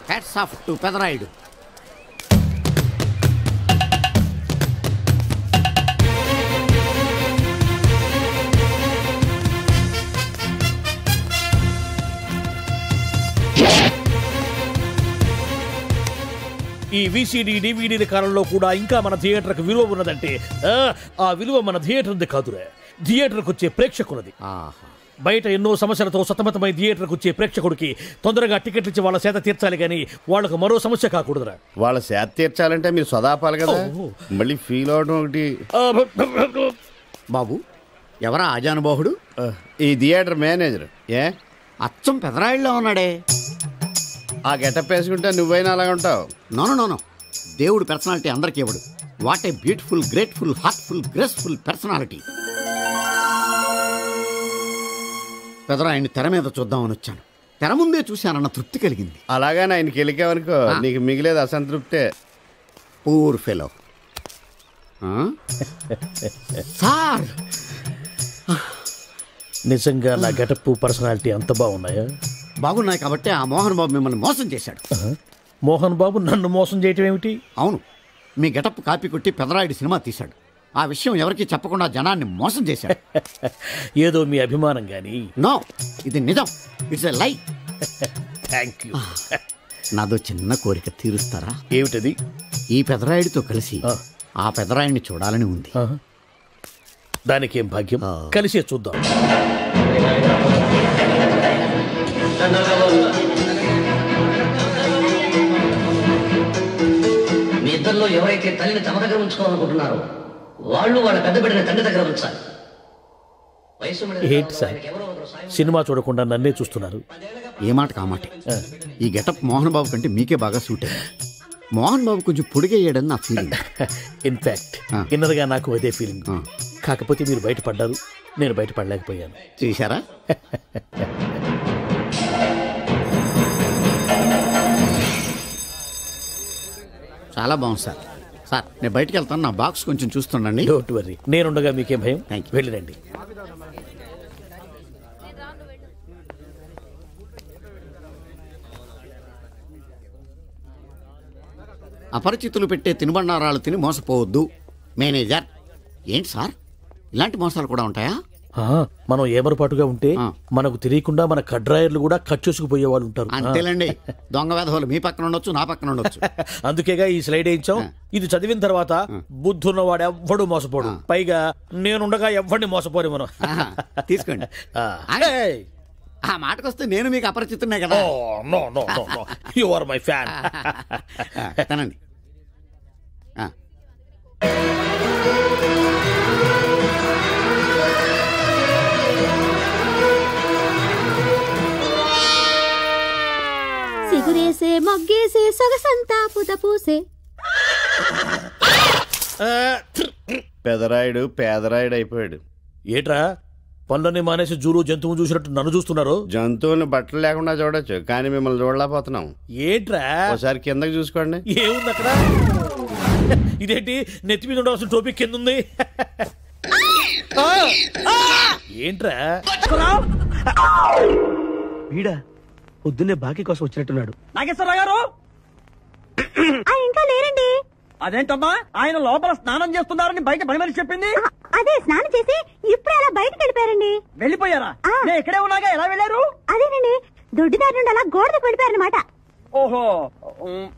Hats off to Pedarayudu. ఈ VCD DVD కాలంలో కూడా ఇంకా మన థియేటర్కి విలువ ఉన్నదంటే ఆ విలువ మన థియేటర్ది కాదురా, థియేటర్కి వచ్చే ప్రేక్షకులది. బయట ఎన్నో సమస్యలతో సతమతమై థియేటర్కి వచ్చే ప్రేక్షకుడికి తొందరగా టికెట్లు ఇచ్చి వాళ్ళ సేత తీర్చాలి కానీ వాళ్ళకు మరో సమస్య కాకూడదురా. వాళ్ళ సేత తీర్చాలంటే మీరు సదాపాలి కదా, మళ్ళీ ఫీల్ అవడం ఒకటి. బాబు ఎవరా ఆజానుబాహుడు? ఈ థియేటర్ మేనేజర్. ఏ అచ్చం పెదరాయుడులో ఉన్నాడే. ఆ గెటప్ వేసుకుంటే నువ్వైనా అలాగ ఉంటావు. నో, దేవుడు పర్సనాలిటీ అందరికీ ఇవ్వడు. What a beautiful, grateful, heartful, graceful personality. పెదరాయుడిని తెర మీద చూద్దామని వచ్చాను. తెర ముందే చూశానన్న తృప్తి కలిగింది. అలాగని ఆయనకి వెళ్ళికావనుకో నీకు మిగిలేదు అసంతృప్తే. Poor fellow. సార్ నిజంగా నా గెటప్ పర్సనాలిటీ అంత బాగున్నాయా? బాగున్నాయి కాబట్టి ఆ మోహన్ బాబు మిమ్మల్ని మోసం చేశాడు. మోహన్ బాబు నన్ను మోసం చేయటం ఏమిటి? అవును, మీ గెటప్ కాపీ కొట్టి పెదరాయుడు సినిమా తీశాడు. ఆ విషయం ఎవరికి చెప్పకుండా జనాన్ని మోసం చేశాడు. ఏదో మీ అభిమానం గాని. నో, ఇది నిజం. ఇట్స్ ఎ లై. Thank you. నాదో చిన్న కోరిక తీరుస్తారా? ఏమిటది? ఈ పెదరాయుడితో కలిసి ఆ పెదరాయుడిని చూడాలని ఉంది. దానికేం భాగ్యం, కలిసే చూద్దాం. మీ ఇద్దరిలో ఎవరైతే తల్లిని తమ దగ్గర ఉంచుకోవాలనుకుంటున్నారో వాళ్ళు వాళ్ళ పెద్ద బిడ్డని తండ్రి దగ్గర ఉంచాలి. ఏంటి సార్ సినిమా చూడకుండా నన్నే చూస్తున్నారు? ఏ మాట కామాటే. ఈ గెటప్ మోహన్ బాబు కంటే మీకే బాగా సూట్ అయ్యింది. మోహన్ బాబు కొంచెం పొడిగయ్యాడని నా ఫీలింగ్. ఇన్ఫాక్ట్ ఇన్నర్గా నాకు అదే ఫీలింగ్. కాకపోతే మీరు బయటపడ్డారు, నేను బయటపడలేకపోయాను. చూశారా? చాలా బాగుంది సార్. సార్ నేను బయటికి వెళ్తాను, నా బాక్స్ కొంచెం చూస్తుండండి. డోంట్ వరీ, నేనుండగా మీకేం భయం. వెళ్ళిరండి. అపరిచితులు పెట్టే తినుబండారాలు తిని మోసపోవద్దు. మేనేజర్. ఏంటి సార్ ఇలాంటి మోసాలు కూడా ఉంటాయా? మనం ఏమరపాటుగా ఉంటే మనకు తెలియకుండా మన కడ్రాయర్లు కూడా కట్ చేసుకుపోయే వాళ్ళు ఉంటారు. అంతేలేండి, దొంగ వేధవులు మీ పక్కన ఉండొచ్చు, నా పక్కన ఉండొచ్చు. అందుకేగా ఈ స్లైడ్ వేయించాం. ఇది చదివిన తర్వాత బుద్ధున్నవాడు ఎవ్వడు మోసపోడు. పైగా నేనుండగా ఎవ్వడిని మోసపోరు మనం. తీసుకోండి. ఆ మాటకొస్తే నేను మీకు అపరిచితున్నే కదా. You are my fan. తనండి. సిగురేసే మొగ్గేసే సొగసంతా పుత పూసే. పెదరాయుడు పేదరాయుడు అయిపోయాడు. ఏట్రా పనులన్నీ మానేసి జూలు జంతువు చూసినట్టు నన్ను చూస్తున్నారు? జంతువుని బట్టలు లేకుండా చూడొచ్చు, కానీ మిమ్మల్ని చూడలేకపోతున్నాం. ఏట్రా ఒకసారి కిందకి చూసుకోండి. ఏముంది అక్కడ? ఇదేంటి నెత్తి మీద ఉండవలసిన టోపీ కింద ఉంది? ఏంట్రా? వీడా పొద్దున్నే బాకీ కోసం వచ్చినట్టున్నాడు. నాగేశ్వరరావు గారు ఇంకా లేరండి. అదేంటమ్మా ఆయన లోపల స్నానం చేస్తున్నారని బయట పని మనిషి చెప్పింది. అదే స్నానం చేసి ఇప్పుడు అలా బయటకు వెళ్ళిపోయారండి. వెళ్ళిపోయారా? నేను ఇక్కడే ఉన్నాగా, ఎలా వెళ్ళారు? అదేనండి, దొడ్డిదారి నుండి అలా గోడకు వెళ్ళిపోయారనమాట. ఓహో,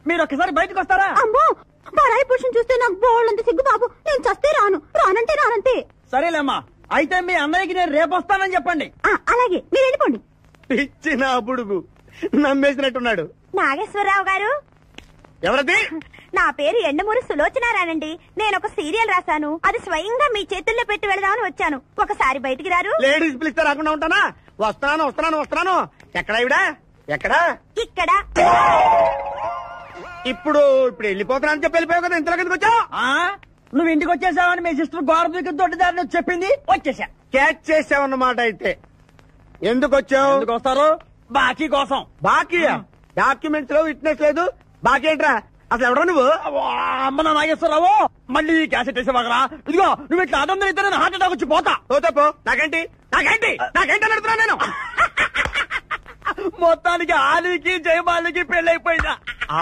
మీరు ఒక్కసారి బయటకు వస్తారా? అమ్మో, పరాయి పురుషుని చూస్తే నాకు బోళ్ళంత సిగ్గు బాబు. నేను చస్తే రానంటే రానంతే. సరేలేమ్మా, అయితే మీ అన్నయ్యకి నేను రేపు వస్తానని చెప్పండి. అలాగే, మీరు వెళ్ళిపోండి. ఇచ్చిన బుడుగు నమ్మేసినట్టున్నాడు. నాగేశ్వరరావు గారు. ఎవరది? నా పేరు ఎండమూరి సులోచనారానండి. నేను ఒక సీరియల్ రాశాను, అది స్వయంగా మీ చేతుల్లో పెట్టి వెళదామని వచ్చాను. ఒకసారి బయటికి రారు? లేడీస్ పిలిస్తే రాకుండా ఉంటానా? వస్తున్నాను. ఎక్కడా ఇవిడా? ఎక్కడా? ఇక్కడ. ఇప్పుడు వెళ్ళిపోతున్నాను చెప్పి వెళ్ళిపోయావు కదా, ఇంతలో కిందకి వచ్చావు. నువ్వు ఇంటికి వచ్చేసావని మీ సిస్టర్ గోడ దూకి దొడ్డిదారిని చెప్పింది, వచ్చేసా. క్యాచ్ చేసావన్నమాట. అయితే ఎందుకు వచ్చావు? ఎందుకు వస్తారు? బాకీ కోసం. బాకీయా? డాక్యుమెంట్స్ లో విట్నెస్ లేదు, బాకీ ఏంట్రా? అసలు ఎవడో నువ్వు? అమ్మ నా నాగేశ్వరరావు, మళ్ళీ క్యాసెట్ వేసేవాగరా? ఇదిగో నువ్వు ఇట్లా అదొందరు ఇద్దరు హార్ట్ అటాక్ వచ్చి పోతా. పోతే పో, నాకేంటి అని అడుగుతున్నా నేను. మొత్తానికి ఆలీకి జయమాలికి పెళ్ళైపోయిందా?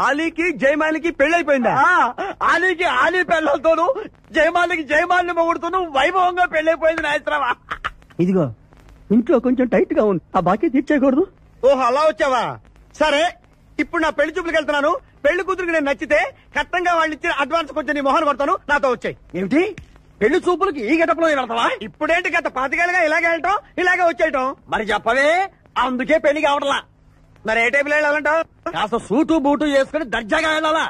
ఆలీకి జయమాలికి పెళ్ళైపోయిందా? ఆలీకి ఆలీ పెళ్ళతోను జయమాలికి జయమాలిని మొగుడుతూను వైభవంగా పెళ్ళైపోయింది నాయత్రమా. ఇదిగో ఇంట్లో కొంచెం టైట్ గా ఉంది, ఆ బాకీ తీర్చేయకూడదు. ఓహో అలా వచ్చావా? సరే, ఇప్పుడు నా పెళ్లి చూపులకు వెళ్తున్నాను. పెళ్లి కూతురికి నేను నచ్చితే కట్టంగా వాళ్ళు ఇచ్చిన అడ్వాన్స్ కొంచెం నీ మొహన్ కొడతాను, నాతో వచ్చాయి. ఏమిటి పెళ్లి చూపులకి ఈ గడపలో వెళ్తావా? ఇప్పుడేంటి గత 5 ఏళ్ళుగా ఇలాగే వెళ్ళటం, ఇలాగే వచ్చేయటం. మరి చెప్పవే, అందుకే పెళ్లి కావడలా. మరి ఏ టైపులో వెళ్ళాలంటావు? కాస్త సూటు బూటు వేసుకుని దర్జాగా వెళ్ళాలా?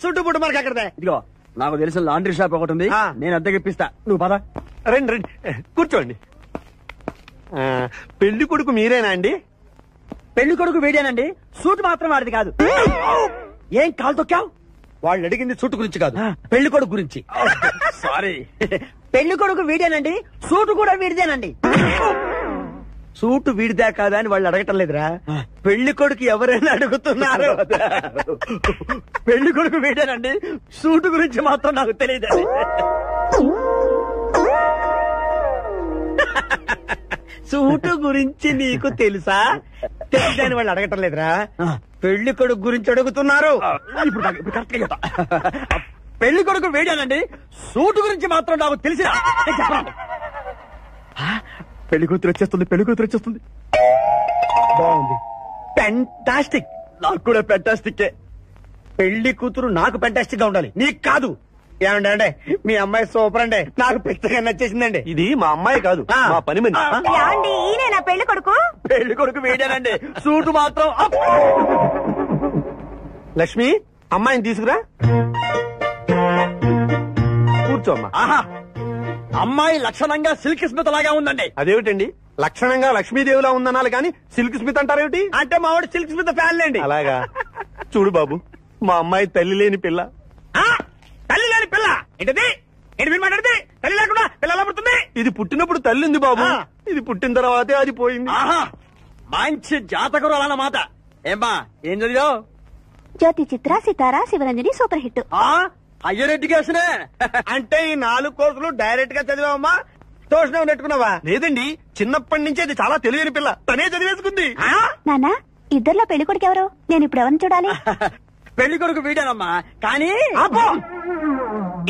చుట్టూ పుట్టు మనకి అక్కడదే. ఇదిగో నాకు తెలిసిన లాండ్రీ షాప్ ఒకటి ఉంది, నేను అద్దెకి ఇప్పిస్తా, నువ్వు పద. రండి రండి కూర్చోండి. పెళ్లి కొడుకు మీరేనా అండి? పెళ్లి కొడుకు వీడేనండి, సూట్ మాత్రం వాడిది కాదు. ఏం కాలు తొక్కావు? వాళ్ళు అడిగింది చుట్టు గురించి కాదు, పెళ్లి కొడుకు గురించి. సారీ. పెళ్లి కొడుకు వీడేనండి, సూటు కూడా వీడిదేనండి. సూటు వీడిదా కాదా అని వాళ్ళు అడగటం లేదురా, పెళ్లి కొడుకు ఎవరైనా అడుగుతున్నారు. పెళ్లి కొడుకు వీడేనండి, సూటు గురించి మాత్రం నాకు తెలియదు. సూటు గురించి నీకు తెలుసా? తెలియదని వాళ్ళు అడగటం లేదురా, పెళ్లి కొడుకు గురించి అడుగుతున్నారు. ఇప్పుడు కరెక్ట్ గా చెప్తా. పెళ్లి కొడుకు వీడేనండి, సూటు గురించి మాత్రం నాకు తెలిసిన. పెళ్లి కూతురు వచ్చేస్తుంది, పెళ్లి కూతురు వచ్చేస్తుంది. బాగుంది, ఫెంటాస్టిక్. నాకు కూడా ఫెంటాస్టిక్. పెళ్లి కూతురు నాకు ఫెంటాస్టిక్ గా ఉండాలి, నీకు కాదు. ఏమండి అంటే మీ అమ్మాయి సూపర్ అండి, నాకు పెద్దగా నచ్చేసిందండి. ఇది మా అమ్మాయి కాదు, మా పని మనిషి. ఏమండి ఈయన నా పెళ్లి కొడుకు? పెళ్లి కొడుకు వీడేనండి, సూటు మాత్రం. లక్ష్మి, అమ్మాయిని తీసుకురా, కూర్చోమ్మా. ఆహా, అమ్మాయి లక్షణంగా సిల్క్ స్మిత్ లాగా ఉందండి. అదేమిటండి, లక్షణంగా లక్ష్మీదేవిలా ఉందనాలి కానీ సిల్క్ స్మిత్ అంటారేమిటి? అంటే మా వాడు సిల్క్ స్మిత్ ఫ్యాన్ లేండి. అలాగా? చూడు బాబు, మా అమ్మాయి తల్లి లేని పిల్ల. తల్లి లేని పిల్ల ఏంటది? ఏంటి మీరు మాట్లాడితే? తల్లి లేకుండా పిల్ల ఎలా పుడుతుంది? ఇది పుట్టినప్పుడు తల్లి ఉంది బాబు, ఇది పుట్టిన తర్వాతే అది పోయింది. ఆహా, మంచి జాతకురాలు అన్నమాట. ఏమ్మా, ఏం చదివావు? జ్యోతి చిత్ర, సితారా, శివరంజని సూపర్ హిట్. హయ్యర్ ఎడ్యుకేషనే. అంటే ఈ 4 కోర్సులు డైరెక్ట్ గా చదివావమ్మా, ట్యూషన్ నెట్టుకున్నావా? లేదండి, చిన్నప్పటి నుంచి అది చాలా తెలియని పిల్ల, తనే చదివేసుకుంది. నానా, ఇద్దర్లో పెళ్లి కొడుకు ఎవరు? నేను ఇప్పుడు ఎవరిని చూడాలి? పెళ్లి కొడుకు వీడానమ్మా, కానీ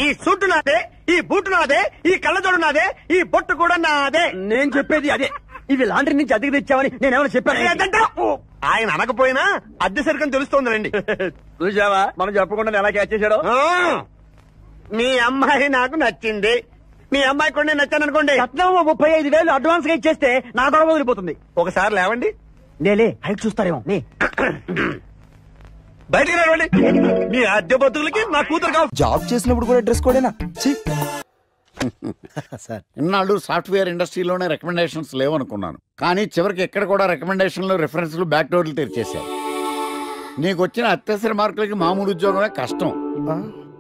ఈ సూటు నాదే, ఈ బూటు నాదే, ఈ కళ్ళజోడు నాదే, ఈ బొట్టు కూడా నాదే. నేను చెప్పేది అదే. ఇవి లాండ్రీ నుంచి అద్దెకి తెచ్చావని నేనేమైనా చెప్పాను? ఆయన అనకపోయినా అద్దె సరికని తెలుస్తోందండి. చూసావా, మనం చెప్పకుండా ఎలా క్యాచ్ చేశాడో. మీ అమ్మాయి నాకు నచ్చింది, మీ అమ్మాయి కూడా నేను నచ్చాను అనుకోండి. రత్నం 35,000 అడ్వాన్స్ గా ఇచ్చేస్తే నా గొడవ వదిలిపోతుంది. ఒకసారి లేవండి, నేలే హైట్ చూస్తారేమో. బయటికి రావండి. మీ అద్దె బతుకులకి నా కూతురు కావాలి. జాబ్ చేసినప్పుడు కూడా డ్రెస్ కోడేనా? సార్, ఇన్నాళ్ళు సాఫ్ట్వేర్ ఇండస్ట్రీలోనే రికమెండేషన్స్ లేవనుకున్నాను, కానీ చివరికి ఎక్కడ కూడా రికమెండేషన్లు, రిఫరెన్స్లు, బ్యాక్ డోర్లు తెరిచేశారు. నీకు వచ్చిన అత్యవసర మార్కులకి మామూలు ఉద్యోగమే కష్టం,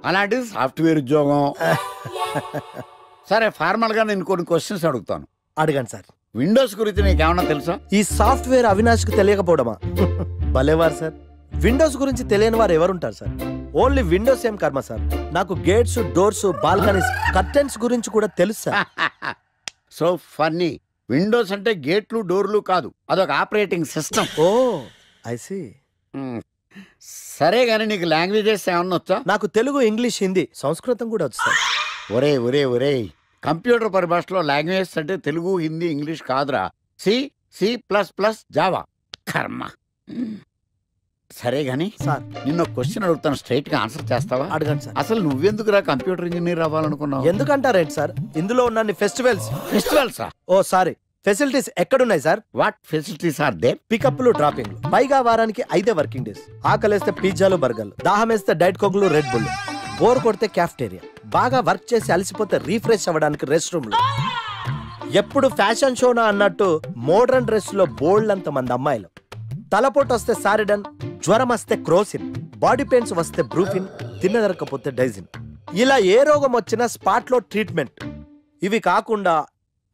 అలాంటిది సాఫ్ట్వేర్ ఉద్యోగం. సరే, ఫార్మల్ గా నేను కొన్ని క్వశ్చన్స్ అడుగుతాను, అడగండి సార్. విండోస్ గురించి నీకేమన్నా తెలుసా? ఈ సాఫ్ట్వేర్ అవినాష్ కు తెలియకపోవడమా? భలేవారు సార్, విండోస్ గురించి తెలియని వారు ఎవరుంటారు సార్? ఓన్లీ విండోస్ ఏం కర్మ సార్, నాకు గేట్స్, డోర్స్, బాల్కనీస్, కర్టెన్స్ గురించి కూడా తెలుసు సార్. So funny. విండోస్ అంటే గేట్లు, డోర్లు కాదు, అదొక operating system. Oh I see. సరే గానీ నీకు లాంగ్వేజెస్ ఏమన్నా వచ్చా? నాకు తెలుగు, ఇంగ్లీష్, హిందీ, సంస్కృతం కూడా వచ్చు సార్. ఒరే ఒరే ఒరే, కంప్యూటర్ పరిభాషలో లాంగ్వేజెస్ అంటే తెలుగు, హిందీ, ఇంగ్లీష్ కాదురా, C++, జావా. కర్మ. సరే గానీ సార్, నిన్న క్వశ్చన్ అడుగుతాను, స్ట్రైట్ గా ఆన్సర్ చేస్తావా? అడగండి సార్. అసలు నువ్వెందుకురా కంప్యూటర్ ఇంజనీర్ అవ్వాలనుకున్నావు? ఎందుకంటారేంటి సార్, ఇందులో ఉన్న ఫెస్టివల్స్. ఓ సారీ, ఫెసిలిటీస్ ఎక్కడున్నాయి sir? What facilities are there? పికప్లు, డ్రాపింగ్లు, పైగా వారానికి 5 వర్కింగ్ డేస్. ఆకలేస్తే పిజ్జాలు, బర్గర్లు, దాహం వేస్తే డైట్ కోక్లు, రెడ్ బుల్, బోర్ కొడితే క్యాఫ్టేరియా, బాగా వర్క్ చేసి అలసిపోతే రీఫ్రెష్ అవ్వడానికి రెస్ట్ రూమ్లు. ఎప్పుడు ఫ్యాషన్ షోనా అన్నట్టు మోడర్న్ డ్రెస్ లో బోల్డ్ అంత మంది అమ్మాయిలు. తలపోటు వస్తే సారిడన్, జ్వరం వస్తే క్రోసిన్, బాడీ పెయిన్స్ వస్తే బ్రూఫిన్, తిన్నదరకపోతే డైజిన్. ఇలా ఏ రోగం వచ్చినా స్పాట్ లో ట్రీట్మెంట్. ఇవి కాకుండా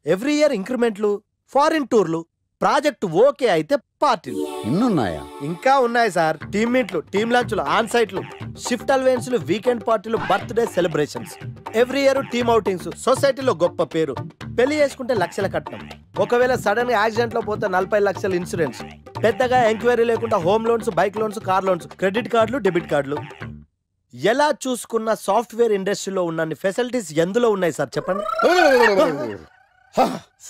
ఎవ్రీ ఇయర్ ఇంక్రిమెంట్లు, ఫారిన్ టూర్లు, ప్రాజెక్ట్ ఓకే అయితే పార్టీలు. ఇన్నున్నాయా? ఇంకా ఉన్నాయి సార్. టీమ్ మీట్లు, టీమ్ లంచ్లు, ఆన్ సైట్లు, షిఫ్ట్ అలవెన్స్లు, వీకెండ్ పార్టీలు, birthday celebrations, every year team outings, సొసైటీలో గొప్ప పేరు, పెళ్లి చేసుకుంటే లక్షల కట్నం, ఒకవేళ సడన్ గా యాక్సిడెంట్ లో పోతే 40 లక్షల ఇన్సూరెన్స్, పెద్దగా ఎంక్వైరీ లేకుండా home loans, bike loans, car loans, credit కార్డులు, డెబిట్ కార్డులు. ఎలా చూసుకున్న సాఫ్ట్వేర్ ఇండస్ట్రీలో ఉన్న ఫెసిలిటీస్ ఎందులో ఉన్నాయి సార్ చెప్పండి.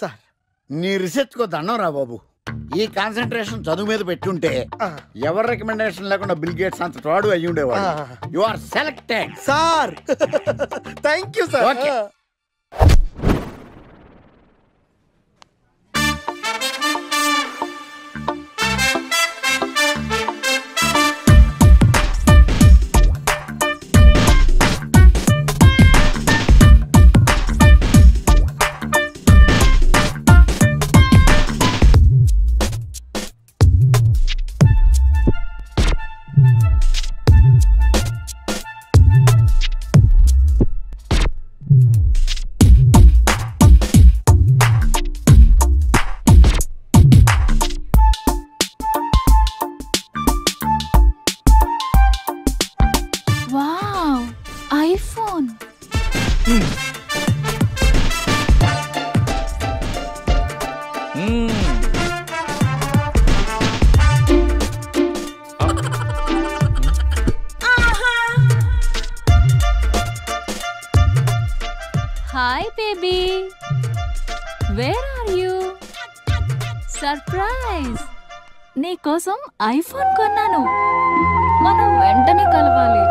సార్ నీ రీసెర్చ్ కో దండం రా బాబు. ఈ కాన్సన్ట్రేషన్ చదువు మీద పెట్టుంటే ఎవరి రికమెండేషన్ లేకుండా బిల్ గేట్స్ అంత ఫ్రాడ్ అయ్యి ఉండేవాడు. You are selected sir. Thank you sir. Okay. Hi baby, where are you? Surprise, నీకోసం ఐఫోన్ కొన్నాను. మనం వెంటనే కలవాలి.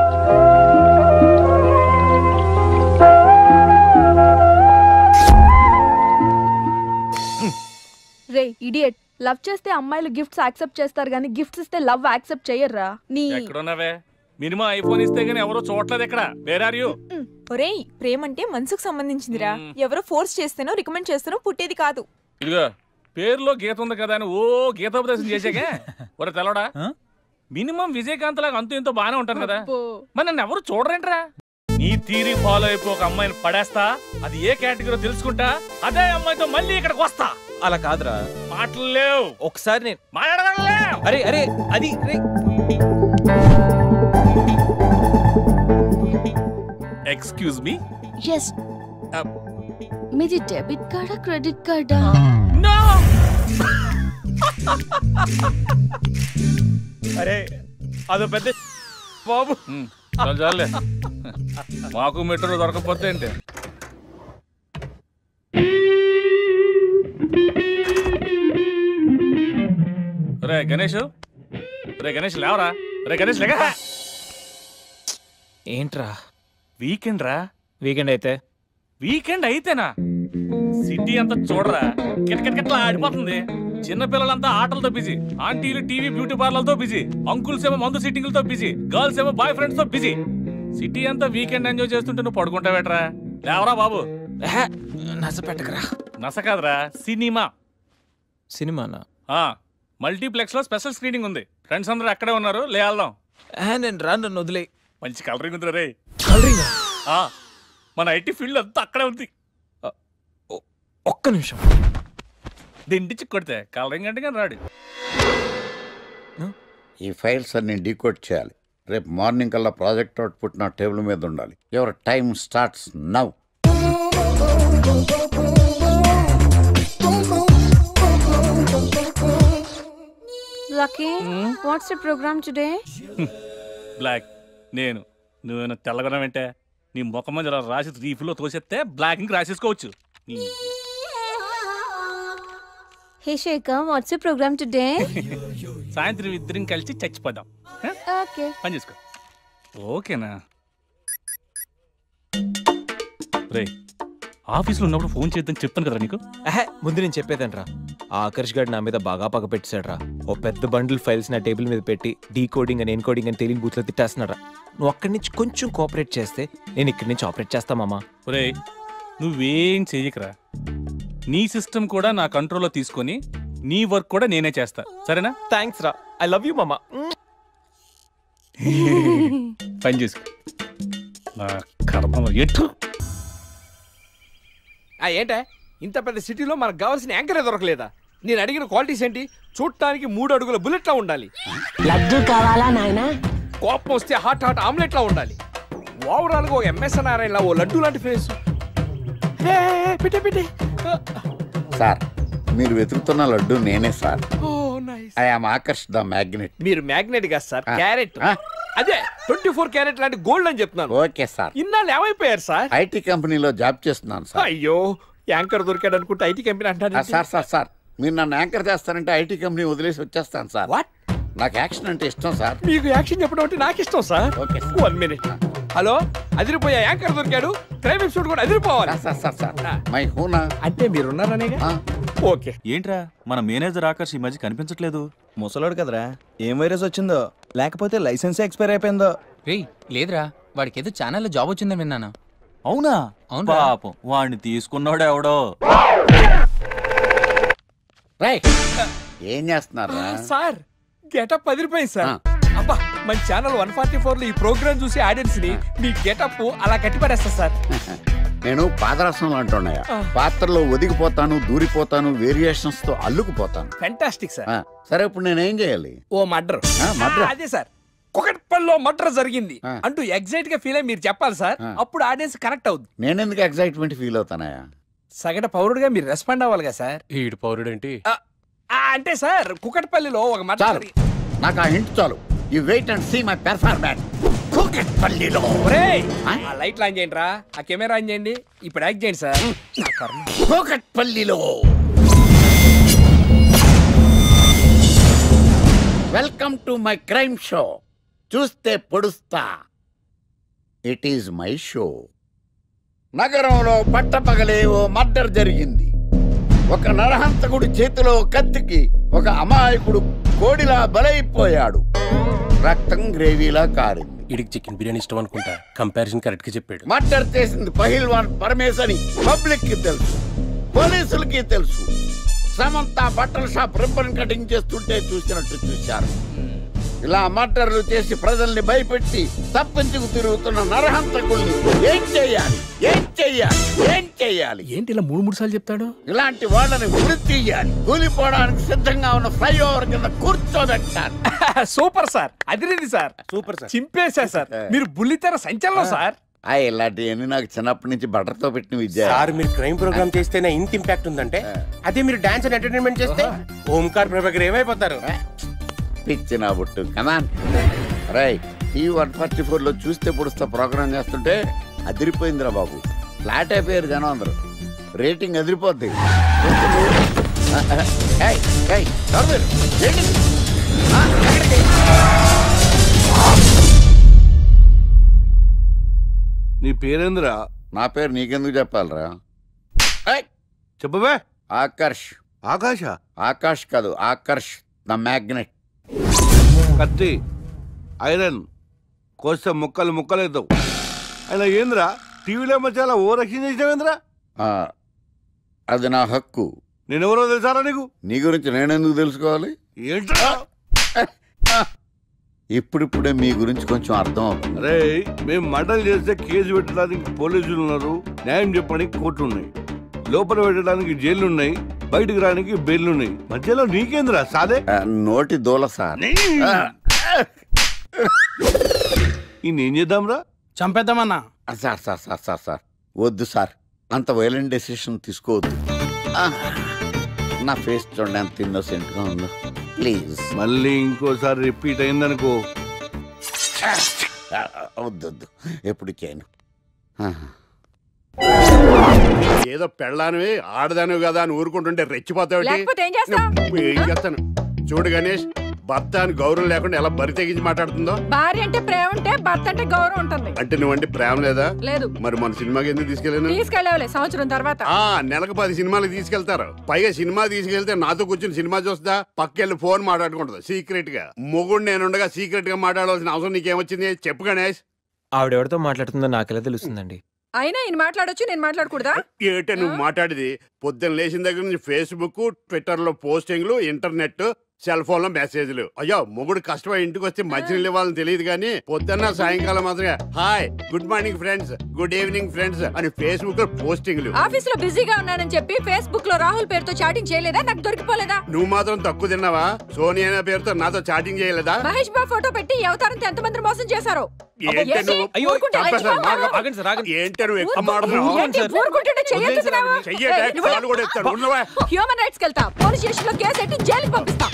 రే ఇడియట్, లవ్ చేస్తే అమ్మాయిలు గిఫ్ట్స్ యాక్సెప్ట్ చేస్తారు కానీ గిఫ్ట్స్ ఇస్తే లవ్ యాక్సెప్ట్ చెయ్యర్రా. నీ ఎక్కడున్నావే? మినిమం ఐఫోన్ ఇస్తే గానీ ఎవరో చూడలేదు ఇక్కడ. Where are you? ఒరేయ్, ప్రేమంటే మనసుకు సంబంధించిందిరా. ఎవరో ఫోర్స్ చేస్తేనో రికమెండ్ చేస్తేనో పుట్టేది కాదు. ఇదిగో పేరులో గీత ఉంది కదా అని ఓ గీతోపదేశం చేసాకే ఒరే తెలవడా, మినిమం విజయకాంత్ లాగా అంతూ ఇంతో బానే ఉంటాను కదా, మరి నన్ను ఎవరు చూడరేంట్రా? నీ థీరీ ఫాలో అయిపో ఒక అమ్మాయిని పడేస్తా, అది ఏ కేటగిరీ తెలుసుకుంటా, అదే అమ్మాయితో మళ్ళీ ఇక్కడికి వస్తా. అలా కాదురా, మాటలు లేవు. ఒకసారి నేను మాట్లాడలే. అరే అరే అది ఎక్స్క్యూజ్ మీ. ఎస్, మీది డెబిట్ కార్డా క్రెడిట్ కార్డా? నో. అరే అదో పెద్ద బాబు. చాలే, మాకు మెట్రో దొరకకపోతే ఏంటి? రే గణేష్, రే గణేష్ లేవరా. రే గణేష్ లేక. ఏంట్రా? వీకెండ్ రా. వీకెండ్ అయితే? వీకెండ్ అయితేనా? సిటీ అంతా చూడరా, కిటకిటకిట్లా ఆడిపోతుంది. చిన్నపిల్లలంతా ఆటలతో బిజీ, ఆంటీలు టీవీ బ్యూటీ పార్లర్తో బిజీ, అంకుల్స్ ఏమో మందు సిట్టింగ్లతో బిజీ, గర్ల్స్ ఏమో బాయ్ ఫ్రెండ్స్ తో బిజీ. సిటీ అంతా వీకెండ్ ఎంజాయ్ చేస్తుంటే నువ్వు పడుకుంటావేట్రా? లేవరా బాబు. నస పెట్టకరా. నస కాదురా, సినిమా. సినిమానా? మల్టీప్లెక్స్ లో స్పెషల్ స్క్రీనింగ్ ఉంది. ఫ్రెండ్స్ అందరూ అక్కడే ఉన్నారు, లేద్దాం. నేను రాను, నన్ను వదిలే. మంచి కలరింగ్ ఉంది రే. కలరింగ్? మన ఐటీ ఫీల్డ్ అంతా అక్కడే ఉంది. ఒక్క నిమిషం. దిండిచి కొడితే కలరింగ్ అంటే కానీ రాడు. ఈ ఫైల్స్ అన్ని డీకోడ్ చేయాలి. రేపు మార్నింగ్ కల్లా ప్రాజెక్ట్ అవుట్పుట్ నా టేబుల్ మీద ఉండాలి. Your time starts now. Lucky, what's the program today? బ్లాక్. నేను నువ్వేనా తెల్లగొన వెంటే నీ ముఖం మీద రాసి రీఫ్లో తోసేస్తే బ్లాక్ ఇంక రాసేసుకోవచ్చు. Hey Shekhar, what's the program today? సాయంత్రం ఇద్దరం కలిసి చచ్చిపోదాం. Okay. పని చేసుకో. ఓకేనా? రే, ఆఫీస్లో ఉన్నప్పుడు ఫోన్ చేద్దాం చెప్తాను కదా నీకు. ముందు నేను చెప్పేదంట్రా, ఆ ఆకర్ష్ గారు నా మీద బాగా పగ పెట్టాడురా. ఓ పెద్ద బండిల్ ఫైల్స్ నా టేబుల్ మీద పెట్టి డీకోడింగ్ అని ఎన్కోడింగ్ అని తెలియని బూత్లో తిట్టేస్తున్నారా. నువ్వు అక్కడి నుంచి కొంచెం కోఆపరేట్ చేస్తే నేను ఇక్కడి నుంచి ఆపరేట్ చేస్తా మామా. ఒరే, నువ్వేం చెయ్యకరా. నీ సిస్టమ్ కూడా నా కంట్రోల్లో తీసుకొని నీ వర్క్ కూడా నేనే చేస్తా, సరేనా? థ్యాంక్స్ రా, ఐ లవ్ యూ మామా. పని చేసుకో. నా కర్మ ఎటు. ఏంటే ఇంత పెద్ద సిటీలో మనకు కావాల్సిన యాంకరే దొరకలేదా? నేను అడిగిన క్వాలిటీస్ ఏంటి? చూడటానికి 3 అడుగుల బుల్లెట్ లా ఉండాలి. లడ్డు కావాలా నాయనా? కోపం వస్తే హాట్ ఆమ్లెట్ లా ఉండాలి. ఓవరాల్ గా ఒక ఎంఎస్ నారాయణ ఓ లడ్డు లాంటి ఫేస్. పెట్టే సార్ మీరు వెతుకుతున్న లడ్డు నేనే sir. Oh nice. I am Akarsh the magnet. మీరు మ్యాగ్నెట్ గా సార్, క్యారెట్. అదే 24 క్యారెట్ లాంటి గోల్డ్ అని చెప్తున్నాను. Okay sir. ఇన్నాళ్ళు ఏమైపోయారు సార్? ఐటీ కంపెనీలో జాబ్ చేస్తున్నాను సార్. అయ్యో యాంకర్ దొరికాడు అనుకుంటే ఐటీ కంపెనీ అంటారు. సార్ మీరు నన్ను యాంకర్ చేస్తారంటే ఐటీ కంపెనీ వదిలేసి వచ్చేస్తాను సార్. వాట్? నాకు యాక్షన్ అంటే ఇష్టం సార్. మీకు యాక్షన్ చెప్పడం అంటే నాకు ఇష్టం సార్. Okay 1 minute. హలో, అదిరిపోయా యాంకర్ దొరికాడు. క్రైమ్ ఎపిసోడ్ కూడా అదిరిపోవాలి. సార్ మై హూనా అంటే మీరున్నారనేగా. ఓకే. ఏంట్రా మన మేనేజర్ ఆకర్ష్ ఈ మధ్య కనిపించట్లేదు? ముసలోడు కదరా, ఏం వైరస్ వచ్చిందో, లేకపోతే లైసెన్స్ ఎక్స్పైర్ అయిపోయిందో. లేదురా, వాడికి ఏదో ఛానల్లో జాబ్ వచ్చిందని విన్నాను. అవునా? పాపం వాడిని తీసుకున్నాడు ఎవడో. ఏం చేస్తున్నారు సార్? గెటప్ అదిరిపోయింది సార్. అబ్బా, మన ఛానల్ 144 లో ఈ ప్రోగ్రామ్ చూసి ఆడియన్స్ ని మీ గెటప్ అలా కట్టిపడేస్తా సార్. నేను పాదరసంలో అంటున్నాయా, పాత్రలో ఒదిగిపోతాను, దూరిపోతాను, వేరియేషన్స్ తో అల్లుకుపోతాను. Fantastic sir. సరే ఇప్పుడు నేనేం చేయాలి? ఓ మర్డర్. అదే సార్, కుకట్పల్లిలో మర్డర్ జరిగింది అంటూ ఎగ్జైట్ గా ఫీల్ అయ్యి మీరు చెప్పాలి సార్. అప్పుడు ఆడియన్స్ కనెక్ట్ అవుద్ది. నేనెందుకు ఎగ్జైట్మెంట్ ఫీల్ అవుతానయా? సగటు పౌరుడుగా మీరు రెస్పాండ్ అవ్వాలి కదా సార్. ఈడు పౌరుడు ఏంటి అంటే సార్, కుకట్పల్లిలో ఒక మర్డర్. నాకు ఆ హింట్ చాలు. You wait and see my performance. కుకట్పల్లిలో ఆ లైట్ ఆన్ చేయండి రా, ఆ కెమెరా ఆన్ చేయండి. ఇప్పుడు యాక్ట్ చేయండి సార్. కుకట్పల్లిలో welcome to my crime show. చూస్తే పొడుస్తా. It is my show. నగరంలో పట్టపగలే ఓ మర్డర్ జరిగింది. ఒక నరహంతకుడు చేతిలో కత్తికి ఒక అమాయకుడు కోడిలా బలైపోయాడు. రక్తం గ్రేవీలా కారింది. ఇడికి చికెన్ బిర్యానీ ఇష్టం అనుకుంటా. కంపారిజన్ కరెక్ట్ గా చెప్పాడు. మర్డర్ చేసింది పహిల్వాన్ పరమేశ్ అని పబ్లిక్ కి తెలుసు, పోలీసులకి తెలుసు. సమంత బట్టల షాప్ రిబ్బన్ కటింగ్ చేస్తుంటే చూసినట్టు చూశారు. ఇలా మర్డర్లు చేసి ప్రజల్ని భయపెట్టి తప్పించుకు తిరుగుతున్న నరహంతకుల్ని ఏం చెయ్యాలి? ఏంటి ఇలా 3 సార్లు చెప్తాడు? ఇలాంటి వాళ్ళని ఉరి తీయాలి. కూలిపోవడానికి సిద్ధంగా ఉన్న ఫ్లైఓవర్ కింద కూర్చోబెట్టాలి. సూపర్ సార్, అదిరింది సార్. సూపర్ సార్, చింపేశా సార్. మీరు బుల్లితెర సంచలనం సార్. ఇలాంటివన్నీ నాకు చిన్నప్పటి నుంచి బట్టర్తో పెట్టిన విద్య సార్. మీరు క్రైమ్ ప్రోగ్రామ్ చేస్తేనే ఇంత ఇంపాక్ట్ ఉందంటే, అదే మీరు డాన్స్ అండ్ ఎంటర్టైన్మెంట్ చేస్తే ఓంకార్ ప్రభాకర్ ఏమైపోతారు? పిచ్చి నా బుట్టు కదా. రైట్, ఈ 144 లో చూస్తే పొడుస్తా ప్రోగ్రామ్ చేస్తుంటే అదిరిపోయిందిరా బాబు. ఫ్లాట్ అయిపోయారు జనం అందరూ. రేటింగ్ అదిరిపోద్ది. నీ పేరేంద్రా? నా పేరు నీకెందుకు చెప్పాలరా? చెప్పవే. ఆకర్ష్. ఆకాశ? ఆకాష్ కాదు, ఆకర్ష్ ద మ్యాగ్నెట్. కత్తి, ఐరన్ కోస్తే ముక్కలు ముక్కలేద్దావు. అయినా ఏంద్రా టీవీలో మధ్య ఓ రక్షణ చేసినావేంద్రా? అది నా హక్కు. నేనెవరో తెలుసారా నీకు? నీ గురించి నేనెందుకు తెలుసుకోవాలి? ఏంట్రా? ఇప్పుడిప్పుడే మీ గురించి కొంచెం అర్థం అవుతుంది. అరే, మేము మర్డర్ చేస్తే కేసు పెట్టడానికి పోలీసులు ఉన్నారు, న్యాయం చెప్పడానికి కోర్టు ఉన్నాయి, లోపల పెట్టడానికి జైలు ఉన్నాయి, బయటకు రానికి బెయిల్ ఉన్నాయి. మధ్యలో నీకేంద్రా సాదే? నోటి దూల సార్. ఏం చేద్దాంరా? చంపేద్దామన్నా. Sir sir sir sir sir వద్దు సార్, అంత వైలెంట్ డెసిషన్ తీసుకోవద్దు. నా ఫేస్ చూడండి ఎంత ఇన్నోసెంట్ గా ఉందో. ప్లీజ్ మళ్ళీ ఇంకోసారి రిపీట్ అయిందనుకో. వద్దు, ఎప్పుడు చేయను. ఏదో పెళ్ళానివి ఆడదానివి కదా అని ఊరుకుంటుంటే రెచ్చిపోతావు. ఏం చేస్తాను చూడు గణేష్, భర్త అని గౌరవం లేకుండా ఎలా బరి తెగించి మాట్లాడుతుందో. భార్య అంటే ప్రేమ ఉంటే భర్త అంటే గౌరవం ఉంటుంది. అంటే నువ్వంటే ప్రేమ లేదా? లేదు. మరి మన సినిమాకి ఎందుకు తీసుకెళ్ళలే సంవత్సరం తర్వాత. నెలకు 10 సినిమాలకు తీసుకెళ్తారు. పైగా సినిమా తీసుకెళ్తే నాతో కూర్చొని సినిమా చూస్తా, పక్కెళ్ళి ఫోన్ మాట్లాడుకుంటుంది సీక్రెట్ గా. మొగుడు నేనుండగా సీక్రెట్ గా మాట్లాడాల్సిన అవసరం నీకేమొచ్చింది చెప్పు గణేష్. ఆవిడెవరితో మాట్లాడుతుందో నాకెలా తెలుస్తుందండి? అయినా ఈయన మాట్లాడొచ్చు, నేను మాట్లాడకూడదా? ఏటే నువ్వు మాట్లాడేది? పొద్దున్న లేచిన దగ్గర నుంచి ఫేస్బుక్, ట్విట్టర్ లో పోస్టింగ్లు, ఇంటర్నెట్, సెల్ ఫోన్ లో మెసేజ్లు. అయ్యో మొగుడు కష్టమై ఇంటికి వస్తే మంచినీళ్ళు ఇవ్వాలని తెలియదు కానీ పొద్దున్న సాయంకాలం మాత్రమే hi good morning friends, good evening friends అని ఫేస్బుక్ లో పోస్టింగ్లు. ఆఫీస్ లో బిజీగా ఉన్నానని చెప్పి ఫేస్బుక్ లో రాహుల్ పేరుతో చాటింగ్ చేయలేదా? నాకు దొరికిపోలేదా? నువ్వు మాత్రం తక్కువ తిన్నావా? సోనియా అనే పేరుతో నాతో చాటింగ్ చేయలేదా? మహేష్ బాబు ఫోటో పెట్టి అవతారంతో ఎంతమంది మోసం చేశారు. ఏంటి నువ్వు ఎక్కువ హ్యూమన్ రైట్స్ వెళ్తా, పోలీస్ స్టేషన్ లో కేసు పెట్టి జైలుకి పంపిస్తా.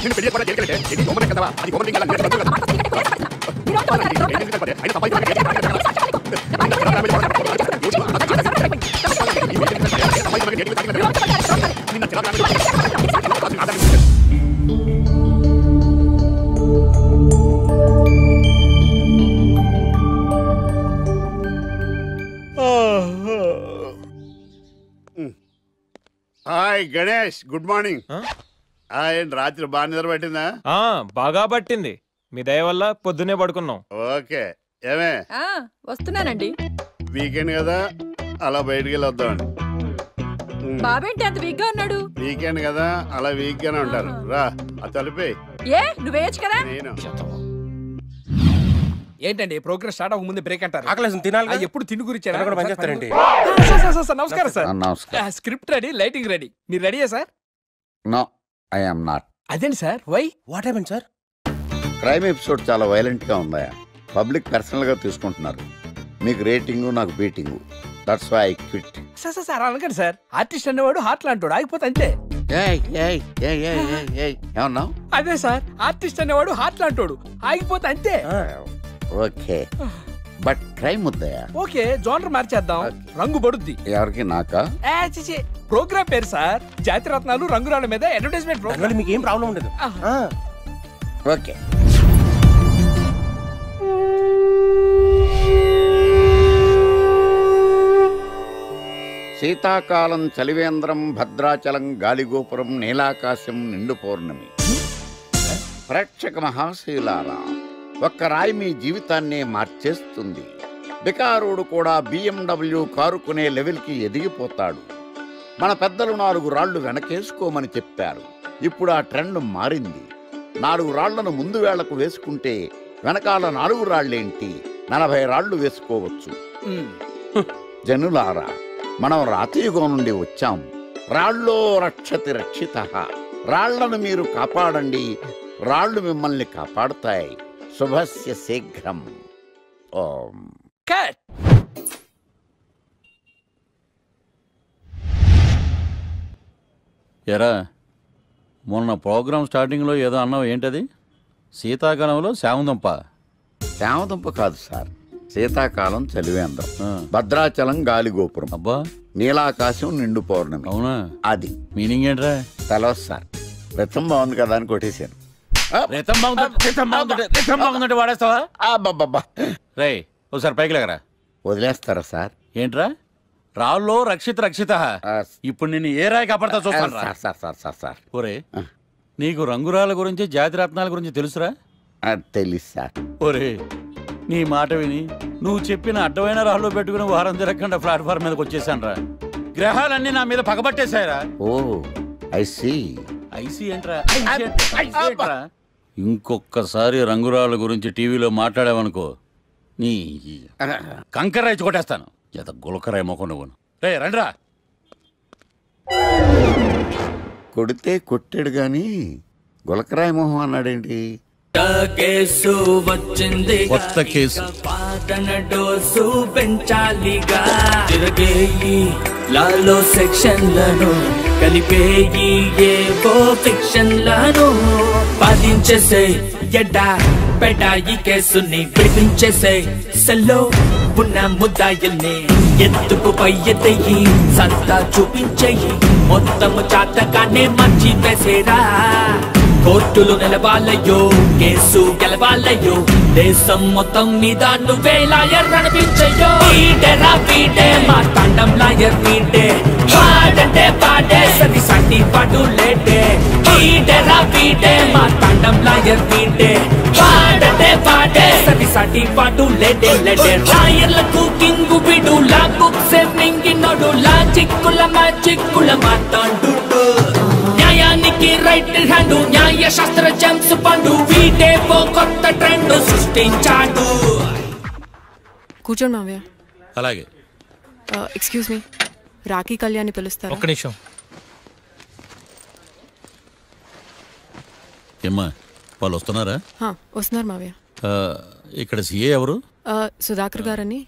Hi Ganesh, good morning. రాత్రి బాగా నిద్ర పట్టిందా? బాగా పట్టింది. మీ దయ వల్ల పొద్దునే పడుకున్నాం. ఓకే, ఏమే వస్తున్నానండి. వీకెండ్ కదా, అలా బయటికి వెళ్ళి వద్దామండి. బాబేంటి అంత వీక్ గా ఉన్నాడు? వీకెండ్ కదా, అలా వీక్ గానే ఉంటారు. రా ఆ తలిపే. ఏ నువ్వేయచ్చు కదా. నేను ఏంటండి ప్రోగ్రెస్ స్టార్ట్ అవ్వక ముందు బ్రేక్ అంటారు? ఆకలేసం తినాలి. ఎప్పుడు తిండి గురించి పనిచేస్తారండి. నమస్కారం సార్. నమస్కారం. Script ready, lighting ready. మీరు రెడీయా sir? No, I am not. అదేంటి sir? Why? What happened sir? Crime episode చాలా వైలెంట్ గా ఉందా? పబ్లిక్ పర్సనల్ గా తీసుకుంటున్నారు. మీకు రేటింగ్, నాకు beating. That's why I quit. Sir అనకండి సార్. ఆర్టిస్ట్ అనేవాడు హార్ట్ లాంటాడు, ఆగిపోతే అంతే. ఏమన్నావు? అదే సార్, ఆర్టిస్ట్ అనేవాడు హార్ట్ లాంటాడు, ఆగిపోతే అంతే. ఓకే, బట్ క్రైమ్ వద్దయా? ఓకే, జోనర్ మార్చేద్దాం. రంగు పడుద్ది. ఎవరికి? నాకా? ప్రోగ్రామ్ పేరు సార్ జాతి రత్నాలు రంగురాళ్ళ మీద అడ్వర్టైజ్మెంట్ ప్రోగ్రామ్. మీకు ఏం ప్రాబ్లం ఉండదు. ఓకే. శీతాకాలం చలివేంద్రం, భద్రాచలం గాలిగోపురం, నీలాకాశం, నిండు పౌర్ణమి. ప్రేక్షక మహాశయులారా, ఒక్క రాయి మీ జీవితాన్నే మార్చేస్తుంది. బికారుడు కూడా BMW కారు కొనే లెవెల్కి ఎదిగిపోతాడు. మన పెద్దలు 4 రాళ్లు వెనకేసుకోమని చెప్పారు. ఇప్పుడు ఆ ట్రెండ్ మారింది. 4 రాళ్లను ముందు వేళ్లకు వేసుకుంటే వెనకాల 4 రాళ్లేంటి, 40 రాళ్లు వేసుకోవచ్చు. జనులారా, మనం రాతియుగం నుండి వచ్చాం. రాళ్ళో రక్షతి రక్షితః. రాళ్లను మీరు కాపాడండి, రాళ్లు మిమ్మల్ని కాపాడుతాయి. శుభస్య శీఘ్రం. ఓం. ఎరా, మొన్న ప్రోగ్రామ్ స్టార్టింగ్లో ఏదో అన్నావు, ఏంటది? శీతాకాలంలో శామదుంప. శామదుంప కాదు సార్, శీతాకాలం చలివేంద్రం, భద్రాచలం గాలిగోపురం, అబ్బా, నీలాకాశం, నిండు పౌర్ణమి. అవునా? అది మీనింగ్ ఏంట్రా? తెలవదు సార్. రతం బాగుంది కదా అని కొట్టేశాను. వాడేస్తావా? రే, ఒకసారి పైకి లేకరా. వదిలేస్తారా సార్? ఏంట్రా? రాళ్ళో రక్షిత. ఇప్పుడు నిన్ను ఏ రాయి కాపాడతా చూస్తాను. సార్ ఒరే, నీకు రంగురాల గురించి, జాతి రత్నాల గురించి తెలుసురా? తెలుసు సార్. ఒరే, నీ మాట విని నువ్వు చెప్పిన అడ్డమైన రాళ్ళు పెట్టుకుని వారం తిరగకుండా ప్లాట్ఫామ్ మీదకి వచ్చేసాను రా. గ్రహాలన్నీ నా మీద పగబట్టేశాయరా. ఓ, ఐ సీ. ఐసీ ఏంట్రా? ఇంకొకసారి రంగురాళ్ళ గురించి టీవీలో మాట్లాడావనుకో, నీ కంకర్రాయి కొట్టేస్తాను. ఎంత గులకరాయి మొక్క నువ్వు. రే రండిరా. కొడితే కొట్టాడు గాని గులకరాయి మొహం అన్నాడేంటి? కేసు వచ్చింది, కొత్త కేసు. పాటన డోసు పెంచాలిగా. తిరగేయి లాలో సెక్షన్లను, కలిపేయి ఏవో ఫిక్షన్లను. బాధించేసే ఎడ్డా పెడా ఈ కేసుని విడిపించేసే. సెల్లో ఉన్న ముద్దాయిల్ని ఎత్తుకు పై ఎత్తయి, సంతా చూపించేయి. మొత్తము చాటగానే మంచి వేసేరా. కోర్టులు నిలవాలయ్యో, కేసు గెలవాలయ్యో. దేశం మొత్తం మీద నువ్వే లాయర్ నడిపించయ్యో. వీడేరా వీడే మా తండం లాయర్ వీడే. పాడంటే పాడే సది సండి పాటు లేటే. వీడేరా వీడే మా తండం లాయర్ వీడే. పాడంటే పాడే సది సండి పాటు లేటే. లాయర్లకు కింగు విడు, లా బుక్స్ మింగినోడు. లా చిక్కుల మా చిక్కుల మాట్లాడు. న్యాయానికి న్యాయానికి రైట్ హ్యాండ్ న్యాయ శాస్త్ర జేమ్స్ పండు వీడే ఓ కొత్త ట్రెండ్ సృష్టించాడు. కూర్చోండి మావయ్య. అలాగే. ఎక్స్క్యూజ్ మీ, రాఖీ కళ్యాణ్ని పిలుస్తారా? ఒక్క నిమిషం. ఏమ్మా వాళ్ళు వస్తున్నారా? వస్తున్నారు మావయ్య. ఇక్కడ సీఏ ఎవరు? సుధాకర్ గారని.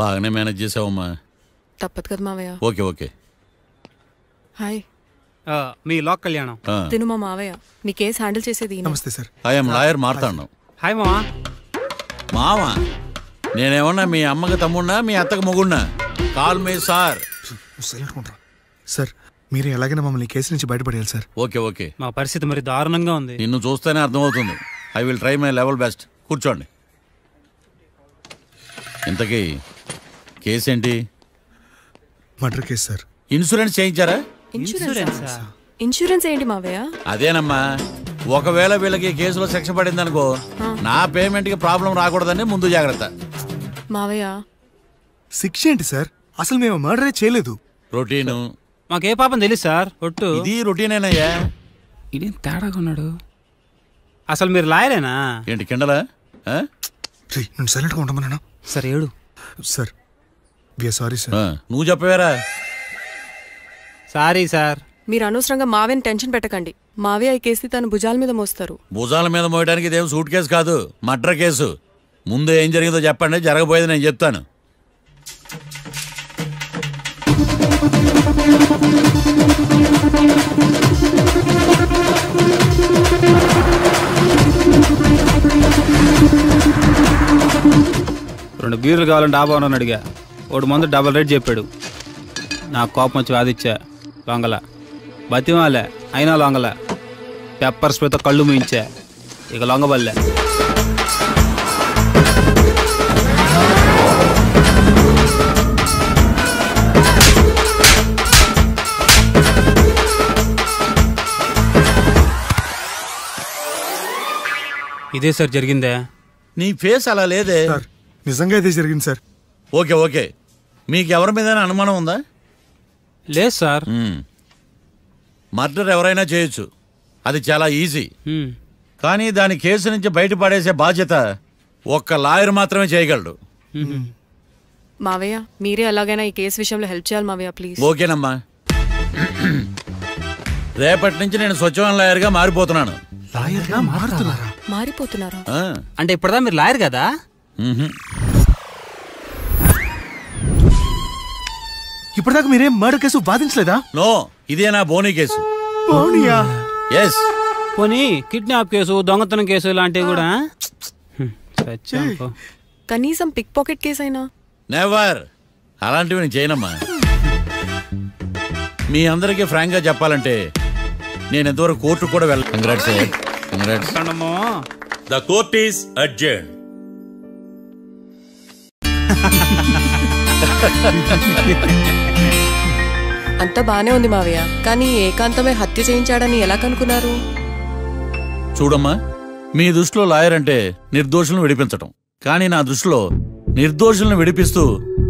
బాగానే మేనేజ్ చేసావమ్మా. తప్పదు కదా మావయ్య. Okay okay. హాయ్. మీ లాక్ కళ్యాణం. తిను మా మావయ్య. మీ కేసు హ్యాండిల్ చేసేది. నమస్తే సార్. ఐఎమ్ లాయర్ మాట్లాడను. హాయ్ మావా. మావా నేనేమన్నా మీ అమ్మకి తమ్ముడినా మీ అత్తకి మొగుడినా? Call me sir. సార్ మీరు ఎలాగైనా మమ్మల్ని కేసు నుంచి బయటపడేయాలి సార్. Okay okay. మా పరిస్థితి మరి దారుణంగా ఉంది. నిన్ను చూస్తేనే అర్థమవుతుంది. I will try my level best. కూర్చోండి. ఇంతకీ కేసు ఏంటి? Murder case sir. ఇన్సూరెన్స్ చేయించారా? ఇన్సూరెన్స్ ఏంటి మావయ్య? అదేనమ్మా, ఒకవేళ వీళ్ళకి కేసులో శిక్ష పడింది అనుకో, నా పేమెంట్ కి ప్రాబ్లం రాకూడదని ముందు జాగ్రత్త. మావయ్య శిక్ష ఏంటి సార్? అసలు మేము మర్డరే చేయలేదు. రొటీన్. మాకే పాపం తెలుసు సార్. ఒట్టు ఇది రొటీనేనయ్యా. ఇదేం తేడాగా ఉన్నాడు. అసలు మీరు లాయరేనా? ఏంటి కిండలా? నేను సైలెంట్గా ఉండమన్నా. సార్ ఏడు. Sir sorry sir. నువ్వు చెప్పవేరా? Sorry sir. మీరు అనవసరంగా మావయ్యని టెన్షన్ పెట్టకండి. మావయ్య ఈ కేసు తన భుజాల మీద మోస్తారు. భుజాల మీద మోయడానికి ఇదేం సూట్ కేసు కాదు, మర్డర్ కేసు. ముందు ఏం జరిగిందో చెప్పండి, జరగబోయేది నేను చెప్తాను. రెండు బీర్లు కావాలని డాబా ఉన్నాను అడిగా. ఒకటి మందు డబల్ రేట్ చెప్పాడు. నాకు కోపం వచ్చి వాదిచ్చా. లొంగల బతిమాలే, అయినా లొంగల. పెప్పర్ స్ప్రేతో కళ్ళు మూయించా. ఇక లొంగబల్లే. ఇదే సార్ జరిగిందే. నీ ఫేస్ అలా లేదే. నిజంగా ఇదే జరిగింది సార్. Okay okay. మీకు ఎవరి మీద అనుమానం ఉందా? లేదు సార్. మర్డర్ ఎవరైనా చేయొచ్చు, అది చాలా ఈజీ. కానీ దాని కేసు నుంచి బయటపడేసే బాధ్యత ఒక్క లాయర్ మాత్రమే చేయగలడు. మావయ్య మీరే ఎలాగైనా ఈ కేసు విషయంలో హెల్ప్ చేయాలి మావయ్య ప్లీజ్. ఓకేనమ్మా. రేపటి నుంచి నేను స్వచ్ఛమైన లాయర్గా మారిపోతున్నాను. మారిపోతున్నారా? అంటే ఇప్పటిదా మీరు లాయర్ కదా? ఇప్పటిదాకా మీరేం మర్డర్ కేసు వాదించలేదా? నో, ఇదే నా బోనీ కేసు. ఎస్. పోనీ కిడ్నాప్ కేసు, దొంగతనం కేసు ఇలాంటివి కూడా. కనీసం పిక్ పాకెట్ కేసు అయినా? నెవర్. అలాంటివి నేను చేయనమ్మా. మీ అందరికీ ఫ్రాంక్ గా చెప్పాలంటే నేను ఎంతవరకు కోర్టు కూడా వెళ్ళాను. Congrats. Congrats. The court is adjourned. అంతా బానే ఉంది మావయ్య, కానీ ఏకాంతమే హత్య చేయించాడని ఎలా కనుక్కున్నారు? చూడమ్మా, మీ దృష్టిలో లాయర్ అంటే నిర్దోషులను విడిపించటం, కానీ నా దృష్టిలో నిర్దోషులను విడిపిస్తూ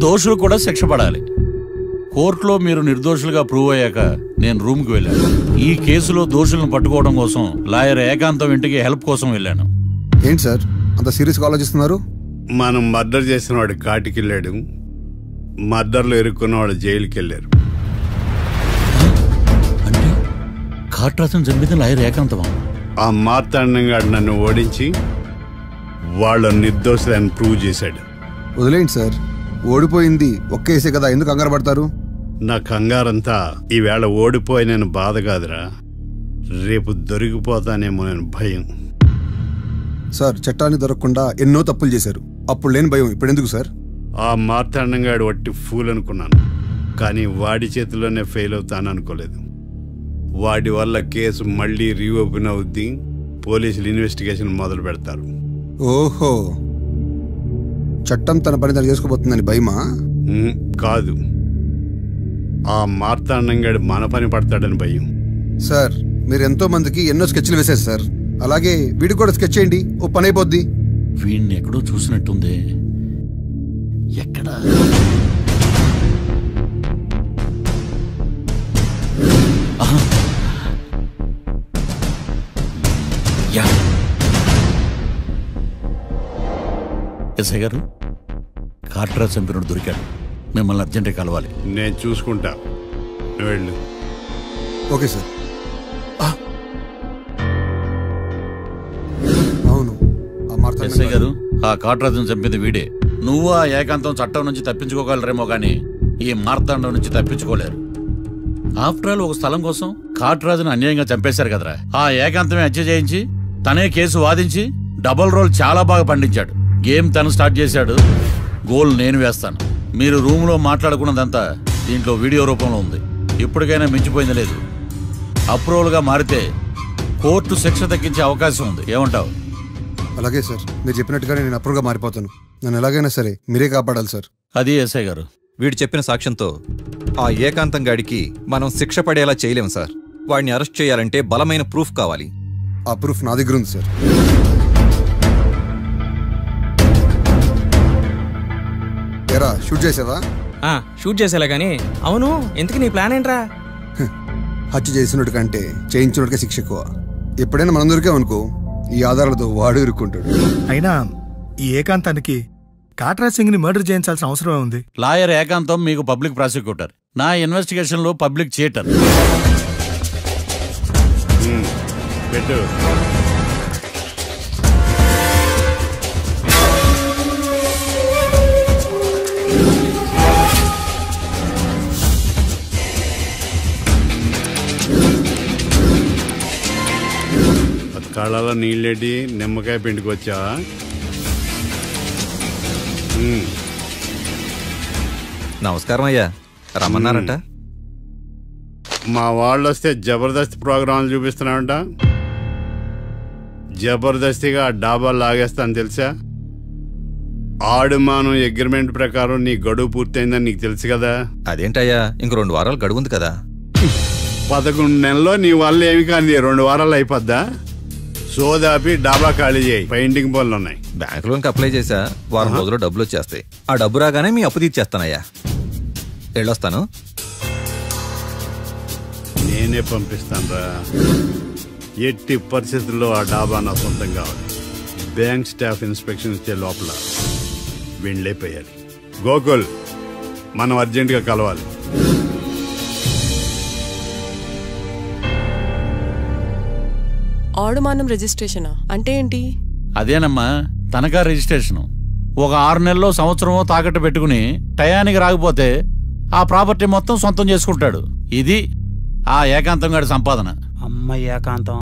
దోషులు కూడా శిక్ష పడాలి. కోర్టులో మీరు నిర్దోషులుగా ప్రూవ్ అయ్యాక నేను రూమ్కి వెళ్ళాను. ఈ కేసులో దోషులను పట్టుకోవడం కోసం లాయర్ ఏకాంతం ఇంటికి హెల్ప్ కోసం వెళ్ళాను. ఏంటి సార్ అంత సీరియస్గా ఆలోచిస్తున్నారు? మనం మర్డర్ చేసిన వాడు కాటికి వెళ్ళాడు, మర్డర్లో ఇరుక్కున్న వాడు జైలుకి వెళ్ళారు. అంటే కాట్రాసం చంపిన లాయర్ ఏకాంతమా? ఆ మార్తాండంగా నన్ను ఓడించి వాళ్ళ నిర్దోషులని ప్రూవ్ చేశాడు. వదిలేండి సార్, ఓడిపోయింది ఒక్కేసే కదా, ఎందుకు కంగారు పడతారు? నా కంగారంతా ఈవేళ ఓడిపోయి నేను బాధ కాదురా, రేపు దొరికిపోతానేమో నేను భయం. సార్ చట్టాన్ని దొరకకుండా ఎన్నో తప్పులు చేశారు, అప్పుడు లేని భయం ఇప్పుడు ఎందుకు సార్? ఆ మార్తాండంగాడు వట్టి ఫూల్ అనుకున్నాను, కానీ వాడి చేతిలోనే ఫెయిల్ అవుతాను అనుకోలేదు. వాడి వల్ల కేసు మళ్ళీ రీఓపెన్ అవుద్ది, పోలీసులు ఇన్వెస్టిగేషన్ మొదలు పెడతారు. ఓహో, చట్టం తన పని తను చేసుకోబోతుందని భయమా? కాదు, ఆ మార్తాండంగాడు మన పని పడతాడని భయం. సార్ మీరు ఎంతో మందికి ఎన్నో స్కెచ్లు వేశారు సార్, అలాగే వీడికి కూడా స్కెచ్ చేయండి, ఓ పని అయిపోద్ది. వీడిని ఎక్కడో చూసినట్టుంది. ఎక్కడ? ఎస్ఐ గారు, కాట్రా చంపినోడు దొరికాడు. మిమ్మల్ని అర్జెంట్ కలవాలి. నేను చూసుకుంటా, వెళ్ళు. Okay sir. అవును, ఎస్ఐ గారు, ఆ కాట్రాజును చంపింది వీడే. నువ్వు ఆ ఏకాంతం చట్టం నుంచి తప్పించుకోగలరేమో కానీ ఈ మార్తాండం నుంచి తప్పించుకోలేరు. ఆఫ్టర్ ఆల్ ఒక స్థలం కోసం కాట్రాజును అన్యాయంగా చంపేశారు కదరా. ఆ ఏకాంతమే హత్య చేయించి తనే కేసు వాదించి డబుల్ రోల్ చాలా బాగా పండించాడు. గేమ్ తను స్టార్ట్ చేశాడు, గోల్ నేను వేస్తాను. మీరు రూమ్లో మాట్లాడుకున్నదంతా దీంట్లో వీడియో రూపంలో ఉంది. ఇప్పటికైనా మించిపోయింది లేదు. అప్రూవల్గా మారితే కోర్టు శిక్ష తగ్గించే అవకాశం ఉంది. ఏమంటావు? అలాగే సార్, మీరు చెప్పినట్టుగానే నేను అప్రూవ్గా మారిపోతాను. నన్ను ఎలాగైనా సరే మీరే కాపాడాలి సార్. అది ఎస్ఐ గారు. వీడు చెప్పిన సాక్ష్యంతో ఆ ఏకాంతం గాడికి మనం శిక్ష పడేలా చేయలేం సార్. వాడిని అరెస్ట్ చేయాలంటే బలమైన ప్రూఫ్ కావాలి. ఆ ప్రూఫ్ నా దగ్గర ఉంది సార్. ఎరా, షూట్ చేసావా? షూట్ చేసేలా గానీ. అవును, ఎందుకు నీ ప్లాన్ ఏంట్రా? హత్య చేసినట్టు కంటే చేయించినట్టుగా శిక్ష ఎక్కువ. ఎప్పుడైనా మనం దొరికామనుకో, ఈ ఆధారాలతో వాడు ఇరుక్కుంటాడు. అయినా ఈ ఏకాంతానికి కాట్రా సింగ్ ని మర్డర్ చేయించాల్సిన అవసరమే ఉంది. లాయర్ ఏకాంతం మీకు పబ్లిక్ ప్రాసిక్యూటర్, నా ఇన్వెస్టిగేషన్ లో పబ్లిక్ చీటర్. పెట్టు. కళ్ళలో నీళ్ళెడ్డి నిమ్మకాయ పిండుకొచ్చావా? నమస్కారం అయ్యా, రమ్మన్నారంట. మా వాళ్ళు వస్తే జబర్దస్త్ ప్రోగ్రాంలు చూపిస్తున్నావంట. జబర్దస్తిగా డాబా లాగేస్తాను తెలుసా? ఆడుమాను అగ్రిమెంట్ ప్రకారం నీ గడువు పూర్తయిందని నీకు తెలుసు కదా. అదేంటయ్యా, ఇంక 2 వారాలు గడువు ఉంది కదా. 11 నెలల్లో నీ వల్ల ఏమి కానీ 2 వారాలు అయిపోద్దా? సోదాపి డాబా ఖాళీ చేయి, పెయింటింగ్ పనులు ఉన్నాయి. బ్యాంక్ లోన్కి అప్లై చేసా, వారం రోజుల్లో డబ్బులు వచ్చేస్తాయి. ఆ డబ్బు రాగానే మీ అప్పు తీర్చేస్తానయ్యా. వెళ్ళొస్తాను. నేనే పంపిస్తాను రా. ఎట్టి పరిస్థితుల్లో ఆ డాబా నా సొంతం కావాలి. బ్యాంక్ స్టాఫ్ ఇన్స్పెక్షన్ ఇచ్చే లోపల వెళ్ళైపోయాలి. గోకుల్, మనం అర్జెంటుగా కలవాలి. ఆడుమానం రిజిస్ట్రేషనా అంటే ఏంటి? అదేనమ్మా, తనఖా రిజిస్ట్రేషను. ఒక 6 నెలల్లో సంవత్సరమో తాకట్టు పెట్టుకుని టయానికి రాకపోతే ఆ ప్రాపర్టీ మొత్తం సొంతం చేసుకుంటాడు. ఇది ఆ ఏకాంతం గారి సంపాదన. అమ్మ ఏకాంతం